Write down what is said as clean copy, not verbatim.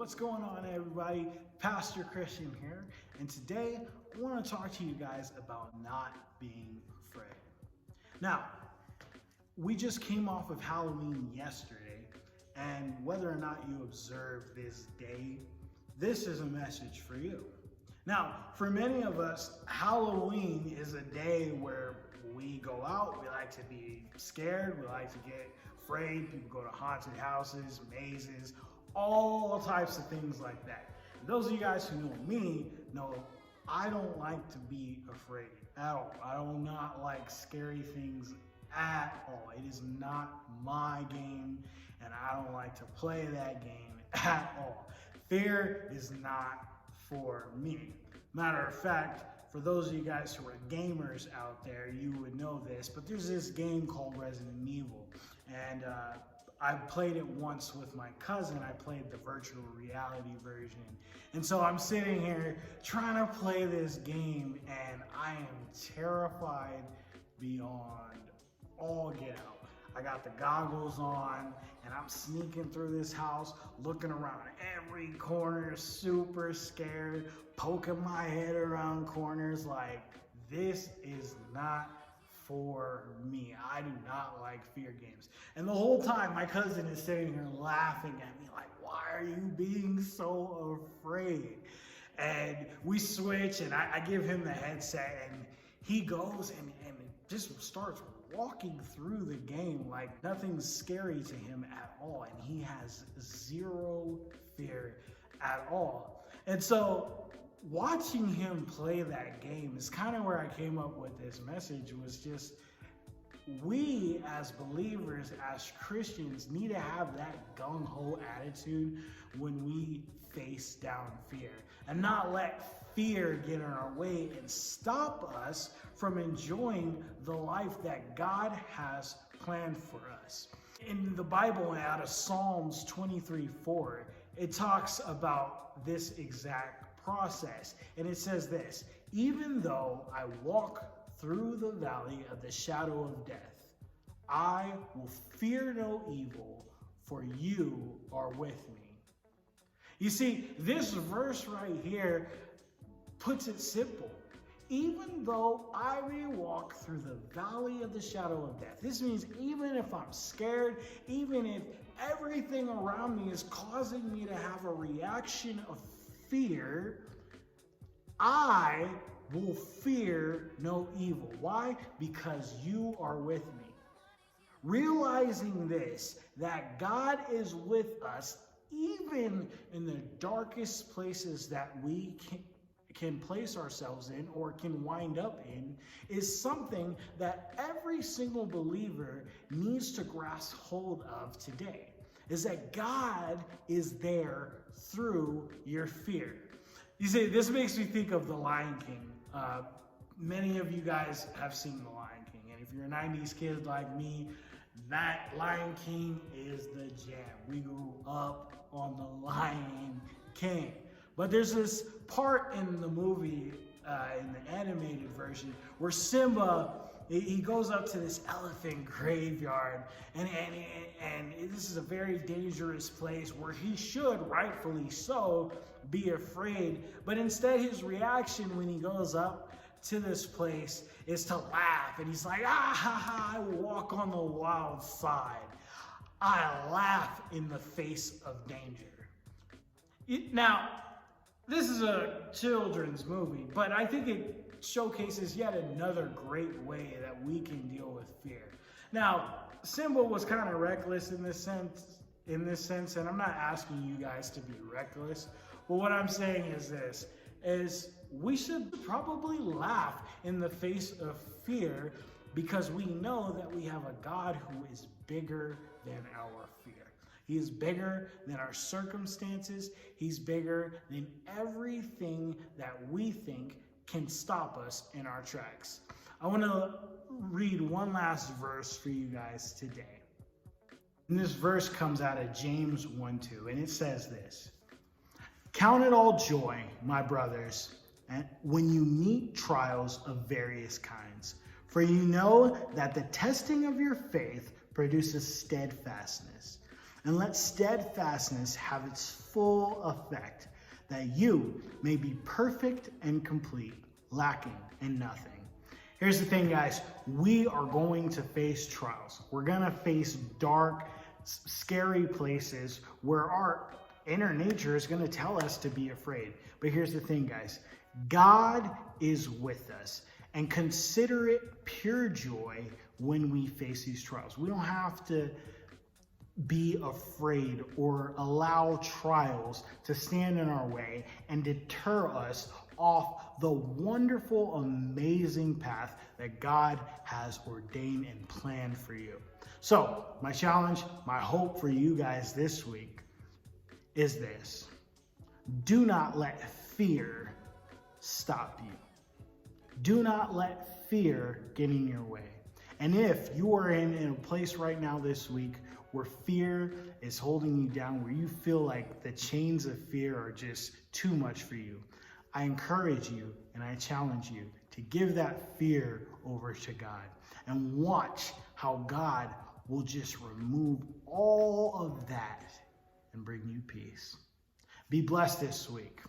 What's going on, everybody? Pastor Christian here, and today I want to talk to you guys about not being afraid. Now, we just came off of Halloween yesterday, and whether or not you observe this day, this is a message for you. Now, for many of us, Halloween is a day where we go out, we like to be scared, we like to get afraid, people go to haunted houses, mazes, all types of things like that. And those of you guys who know me know I don't like to be afraid at all. I do not like scary things at all. It is not my game, and I don't like to play that game at all. Fear is not for me. Matter of fact, for those of you guys who are gamers out there, you would know this, but there's this game called Resident Evil, and I played it once with my cousin. I played the virtual reality version, and so I'm sitting here trying to play this game, and I am terrified beyond all get out. I got the goggles on, and I'm sneaking through this house, looking around every corner, super scared, poking my head around corners like, this is not for me. I do not like fear games. And the whole time, my cousin is sitting here laughing at me like, why are you being so afraid? And we switch, and I give him the headset, and he goes and just starts walking through the game like nothing's scary to him at all, and he has zero fear at all. And so watching him play that game is kind of where I came up with this message. Was just, we as believers, as Christians, need to have that gung-ho attitude when we face down fear, and not let fear get in our way and stop us from enjoying the life that God has planned for us. In the Bible, out of Psalms 23:4, it talks about this exact process. And it says this: even though I walk through the valley of the shadow of death, I will fear no evil, for you are with me. You see, this verse right here puts it simple. Even though I may walk through the valley of the shadow of death, this means even if I'm scared, even if everything around me is causing me to have a reaction of fear, I will fear no evil. Why? Because you are with me. Realizing this, that God is with us, even in the darkest places that we can place ourselves in or can wind up in, is something that every single believer needs to grasp hold of today. Is that God is there through your fear. You see, this makes me think of The Lion King. Many of you guys have seen The Lion King, and if you're a 90s kid like me, that Lion King is the jam. We grew up on The Lion King. But there's this part in the movie, in the animated version, where Simba, he goes up to this elephant graveyard, and this is a very dangerous place where he should, rightfully so, be afraid. But instead, his reaction when he goes up to this place is to laugh, and he's like, ah ha ha, I walk on the wild side. I laugh in the face of danger. Now, this is a children's movie, but I think it showcases yet another great way that we can deal with fear. Now, Simba was kind of reckless in this sense, and I'm not asking you guys to be reckless, but what I'm saying is this, is we should probably laugh in the face of fear, because we know that we have a God who is bigger than our fear. He is bigger than our circumstances. He's bigger than everything that we think can stop us in our tracks. I want to read one last verse for you guys today. And this verse comes out of James 1:2, and it says this: count it all joy, my brothers, when you meet trials of various kinds, for you know that the testing of your faith produces steadfastness. And let steadfastness have its full effect, that you may be perfect and complete, lacking in nothing. Here's the thing, guys. We are going to face trials. We're going to face dark, scary places where our inner nature is going to tell us to be afraid. But here's the thing, guys. God is with us. And consider it pure joy when we face these trials. We don't have to be afraid or allow trials to stand in our way and deter us off the wonderful, amazing path that God has ordained and planned for you. So, my challenge, my hope for you guys this week is this. Do not let fear stop you. Do not let fear get in your way. And if you are in a place right now this week where fear is holding you down, where you feel like the chains of fear are just too much for you, I encourage you and I challenge you to give that fear over to God and watch how God will just remove all of that and bring you peace. Be blessed this week.